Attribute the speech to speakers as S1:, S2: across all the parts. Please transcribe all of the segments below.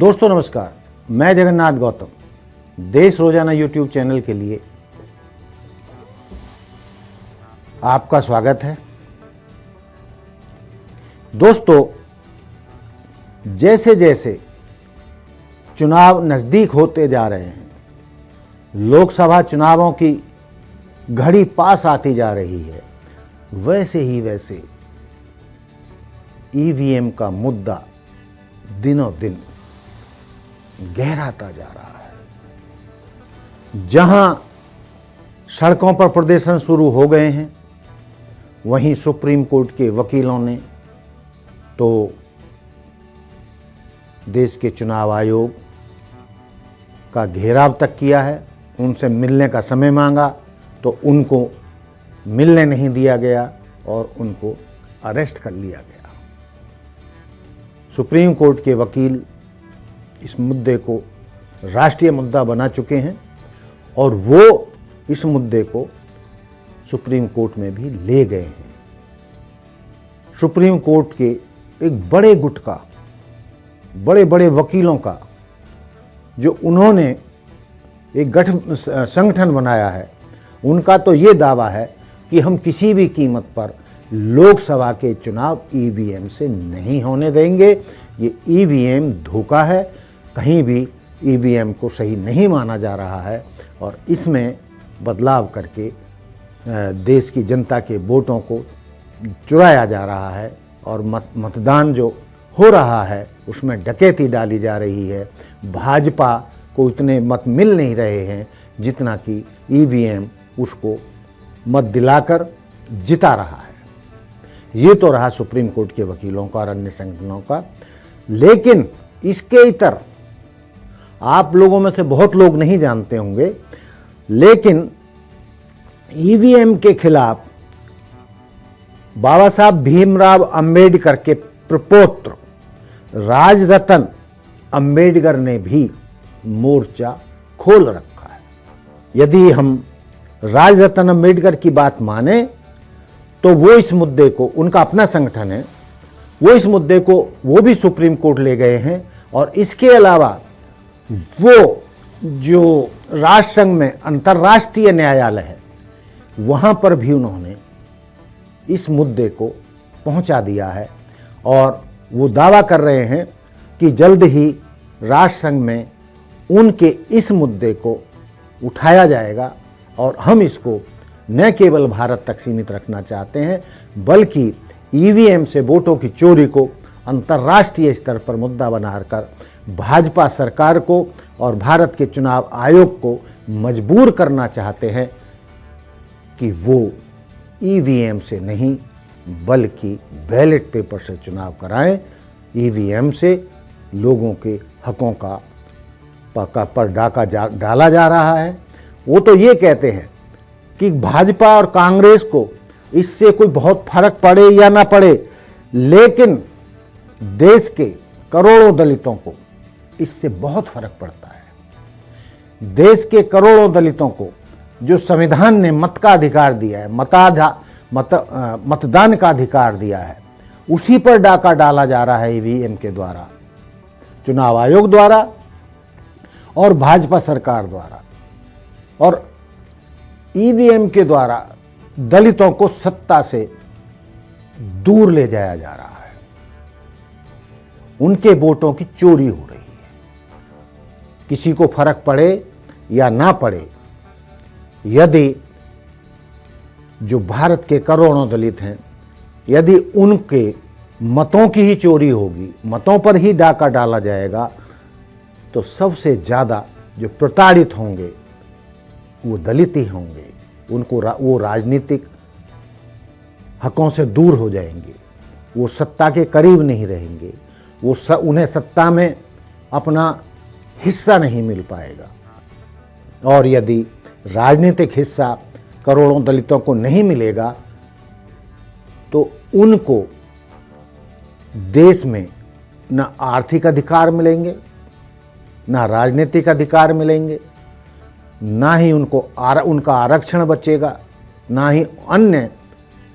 S1: दोस्तों नमस्कार, मैं जगन्नाथ गौतम देश रोजाना यूट्यूब चैनल के लिए आपका स्वागत है। दोस्तों, जैसे जैसे चुनाव नज़दीक होते जा रहे हैं, लोकसभा चुनावों की घड़ी पास आती जा रही है, वैसे ईवीएम का मुद्दा दिनों दिन गहराता जा रहा है। जहां सड़कों पर प्रदर्शन शुरू हो गए हैं, वहीं सुप्रीम कोर्ट के वकीलों ने तो देश के चुनाव आयोग का घेराव तक किया है। उनसे मिलने का समय मांगा तो उनको मिलने नहीं दिया गया और उनको अरेस्ट कर लिया गया। सुप्रीम कोर्ट के वकील इस मुद्दे को राष्ट्रीय मुद्दा बना चुके हैं और वो इस मुद्दे को सुप्रीम कोर्ट में भी ले गए हैं। सुप्रीम कोर्ट के एक बड़े गुट का, बड़े बड़े वकीलों का, जो उन्होंने एक संगठन बनाया है, उनका तो ये दावा है कि हम किसी भी कीमत पर लोकसभा के चुनाव ईवीएम से नहीं होने देंगे। ये ईवीएम धोखा है, कहीं भी ईवीएम को सही नहीं माना जा रहा है और इसमें बदलाव करके देश की जनता के वोटों को चुराया जा रहा है और मतदान जो हो रहा है उसमें डकैती डाली जा रही है। भाजपा को इतने मत मिल नहीं रहे हैं जितना कि ईवीएम उसको मत दिलाकर जिता रहा है। ये तो रहा सुप्रीम कोर्ट के वकीलों का और अन्य संगठनों का। लेकिन इसके इतर आप लोगों में से बहुत लोग नहीं जानते होंगे, लेकिन ईवीएम के खिलाफ बाबा साहब भीमराव अंबेडकर के प्रपौत्र राजरतन अंबेडकर ने भी मोर्चा खोल रखा है। यदि हम राजरतन अंबेडकर की बात माने तो वो इस मुद्दे को, उनका अपना संगठन है, वो इस मुद्दे को वो भी सुप्रीम कोर्ट ले गए हैं। और इसके अलावा वो जो राष्ट्रसंघ में अंतर्राष्ट्रीय न्यायालय है, वहाँ पर भी उन्होंने इस मुद्दे को पहुँचा दिया है और वो दावा कर रहे हैं कि जल्द ही राष्ट्रसंघ में उनके इस मुद्दे को उठाया जाएगा और हम इसको न केवल भारत तक सीमित रखना चाहते हैं, बल्कि ईवीएम से वोटों की चोरी को अंतर्राष्ट्रीय स्तर पर मुद्दा बनाकर भाजपा सरकार को और भारत के चुनाव आयोग को मजबूर करना चाहते हैं कि वो ईवीएम से नहीं बल्कि बैलेट पेपर से चुनाव कराएं। ईवीएम से लोगों के हकों का पर डाका डाला जा रहा है। वो तो ये कहते हैं कि भाजपा और कांग्रेस को इससे कोई बहुत फर्क पड़े या ना पड़े, लेकिन देश के करोड़ों दलितों को इससे बहुत फर्क पड़ता है। देश के करोड़ों दलितों को जो संविधान ने मत का अधिकार दिया है, मतदान का अधिकार दिया है, उसी पर डाका डाला जा रहा है ईवीएम के द्वारा, चुनाव आयोग द्वारा और भाजपा सरकार द्वारा। और ईवीएम के द्वारा दलितों को सत्ता से दूर ले जाया जा रहा है, उनके वोटों की चोरी हो रही है। किसी को फर्क पड़े या ना पड़े, यदि जो भारत के करोड़ों दलित हैं, यदि उनके मतों की ही चोरी होगी, मतों पर ही डाका डाला जाएगा, तो सबसे ज़्यादा जो प्रताड़ित होंगे वो दलित ही होंगे। उनको वो राजनीतिक हकों से दूर हो जाएंगे, वो सत्ता के करीब नहीं रहेंगे, उन्हें सत्ता में अपना हिस्सा नहीं मिल पाएगा। और यदि राजनीतिक हिस्सा करोड़ों दलितों को नहीं मिलेगा तो उनको देश में न आर्थिक अधिकार मिलेंगे, ना राजनीतिक अधिकार मिलेंगे, ना ही उनका आरक्षण बचेगा, ना ही अन्य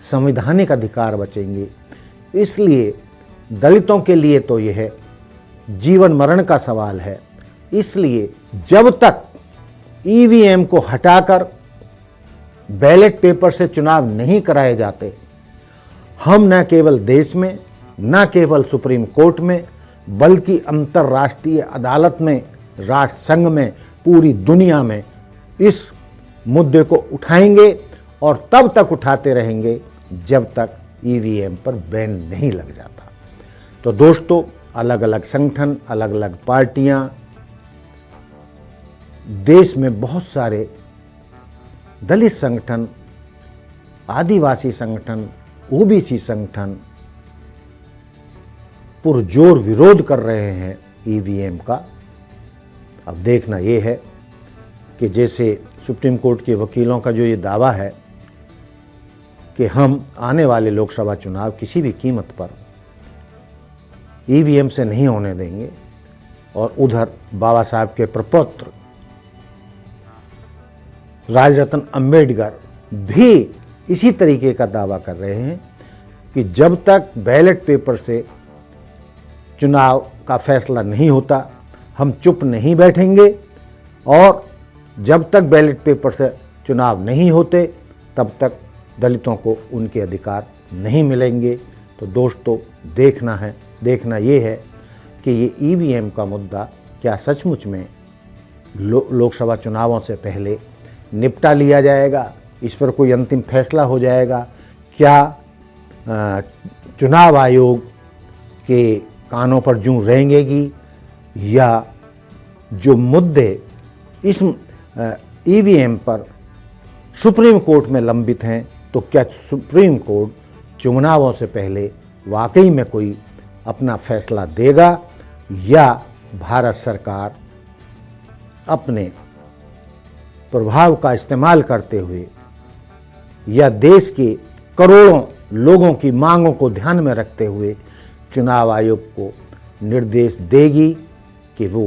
S1: संवैधानिक अधिकार बचेंगे। इसलिए दलितों के लिए तो यह जीवन मरण का सवाल है। इसलिए जब तक ईवीएम को हटाकर बैलेट पेपर से चुनाव नहीं कराए जाते, हम न केवल देश में, न केवल सुप्रीम कोर्ट में, बल्कि अंतर्राष्ट्रीय अदालत में, राष्ट्र संघ में, पूरी दुनिया में इस मुद्दे को उठाएंगे और तब तक उठाते रहेंगे जब तक ईवीएम पर बैन नहीं लग जाता। तो दोस्तों, अलग अलग संगठन, अलग अलग पार्टियां, देश में बहुत सारे दलित संगठन, आदिवासी संगठन, ओबीसी संगठन पुरजोर विरोध कर रहे हैं ईवीएम का। अब देखना ये है कि जैसे सुप्रीम कोर्ट के वकीलों का जो ये दावा है कि हम आने वाले लोकसभा चुनाव किसी भी कीमत पर ईवीएम से नहीं होने देंगे, और उधर बाबा साहब के प्रपौत्र राजरत्न अंबेडकर भी इसी तरीके का दावा कर रहे हैं कि जब तक बैलेट पेपर से चुनाव का फैसला नहीं होता, हम चुप नहीं बैठेंगे, और जब तक बैलेट पेपर से चुनाव नहीं होते तब तक दलितों को उनके अधिकार नहीं मिलेंगे। तो दोस्तों, देखना ये है कि ये ईवीएम का मुद्दा क्या सचमुच में लोकसभा चुनावों से पहले निपटा लिया जाएगा, इस पर कोई अंतिम फैसला हो जाएगा, क्या चुनाव आयोग के कानों पर जूं रेंगेगी, या जो मुद्दे इस ईवीएम पर सुप्रीम कोर्ट में लंबित हैं, तो क्या सुप्रीम कोर्ट चुनावों से पहले वाकई में कोई अपना फैसला देगा, या भारत सरकार अपने प्रभाव का इस्तेमाल करते हुए या देश के करोड़ों लोगों की मांगों को ध्यान में रखते हुए चुनाव आयोग को निर्देश देगी कि वो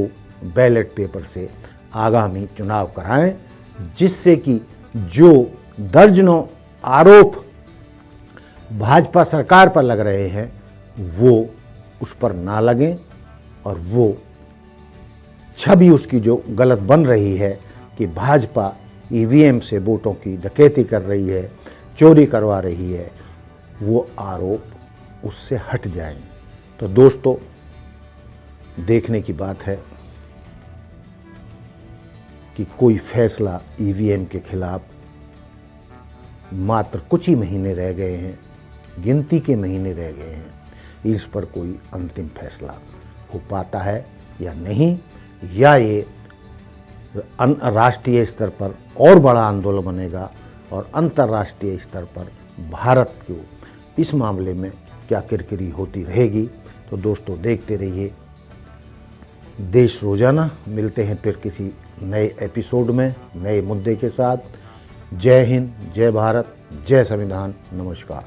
S1: बैलेट पेपर से आगामी चुनाव कराएं, जिससे कि जो दर्जनों आरोप भाजपा सरकार पर लग रहे हैं वो उस पर ना लगें, और वो छवि उसकी जो गलत बन रही है कि भाजपा ईवीएम से वोटों की डकैती कर रही है, चोरी करवा रही है, वो आरोप उससे हट जाएं। तो दोस्तों, देखने की बात है कि कोई फैसला ईवीएम के खिलाफ, मात्र कुछ ही महीने रह गए हैं, गिनती के महीने रह गए हैं, इस पर कोई अंतिम फैसला हो पाता है या नहीं, या ये राष्ट्रीय स्तर पर और बड़ा आंदोलन बनेगा और अंतर्राष्ट्रीय स्तर पर भारत को इस मामले में क्या किरकिरी होती रहेगी। तो दोस्तों, देखते रहिए देश रोजाना। मिलते हैं फिर किसी नए एपिसोड में नए मुद्दे के साथ। जय हिंद, जय भारत, जय संविधान। नमस्कार।